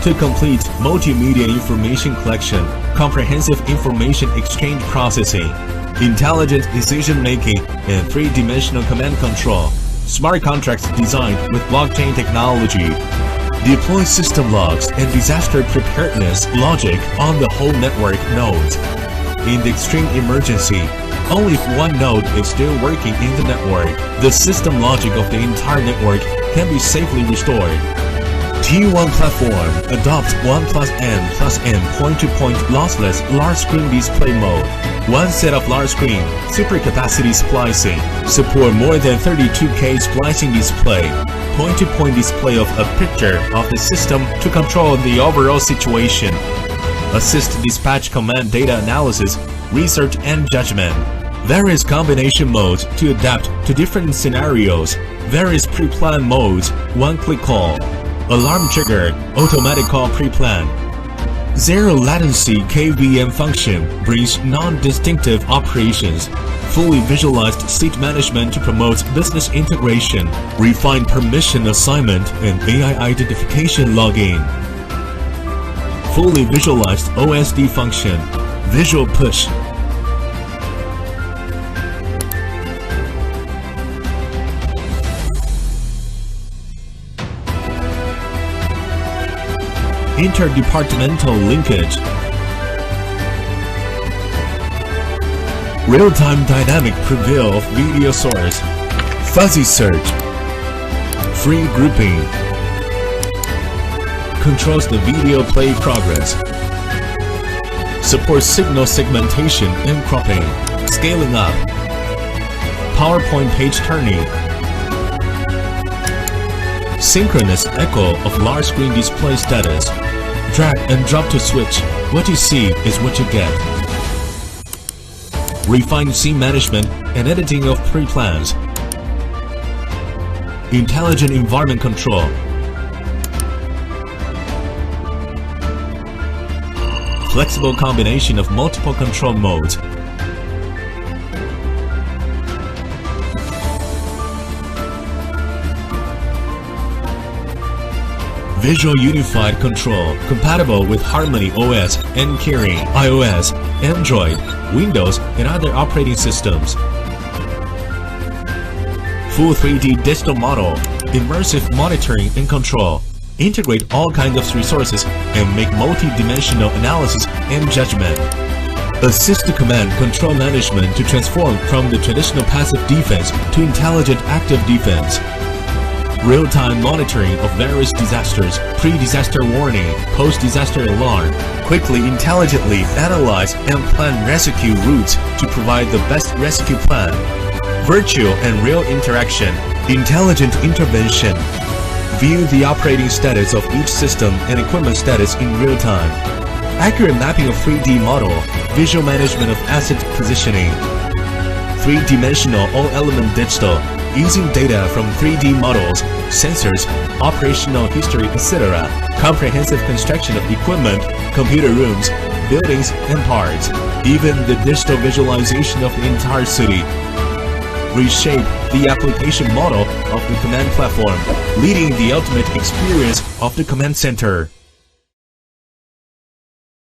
to complete multimedia information collection, comprehensive information exchange processing, intelligent decision-making, and three-dimensional command control. Smart contracts designed with blockchain technology. Deploy system logs and disaster preparedness logic on the whole network nodes. In the extreme emergency, only if one node is still working in the network, the system logic of the entire network can be safely restored. T1 platform adopts 1+N+N point-to-point lossless large screen display mode. One set of large screen super capacity splicing, support more than 32K splicing display, point-to-point display of a picture of the system to control the overall situation. Assist dispatch command data analysis, research and judgment. Various combination modes to adapt to different scenarios. Various pre-planned modes, one-click call. Alarm trigger, automatic call pre-plan. Zero latency KVM function brings non-distinctive operations. Fully visualized state management to promote business integration. Refined permission assignment and AI identification login. Fully visualized OSD function. Visual push. Interdepartmental linkage. Real-time dynamic preview of video source. Fuzzy search. Free grouping. Controls the video play progress. Supports signal segmentation and cropping. Scaling up. PowerPoint page turning. Synchronous echo of large screen display status. Drag and drop to switch. What you see is what you get. Refined scene management and editing of pre-plans. Intelligent environment control. Flexible combination of multiple control modes. Visual Unified Control, compatible with Harmony OS and Kirin, iOS, Android, Windows, and other operating systems. Full 3D digital model, immersive monitoring and control. Integrate all kinds of resources and make multi-dimensional analysis and judgment. Assist the command control management to transform from the traditional passive defense to intelligent active defense. Real-time monitoring of various disasters, pre-disaster warning, post-disaster alarm. Quickly, intelligently analyze and plan rescue routes to provide the best rescue plan. Virtual and real interaction, intelligent intervention. View the operating status of each system and equipment status in real time. Accurate mapping of 3D model, visual management of asset positioning. Three-dimensional all-element digital, using data from 3D models, sensors, operational history, etc. Comprehensive construction of equipment, computer rooms, buildings, and parts. Even the digital visualization of the entire city. Reshape the application model of the command platform, leading the ultimate experience of the command center.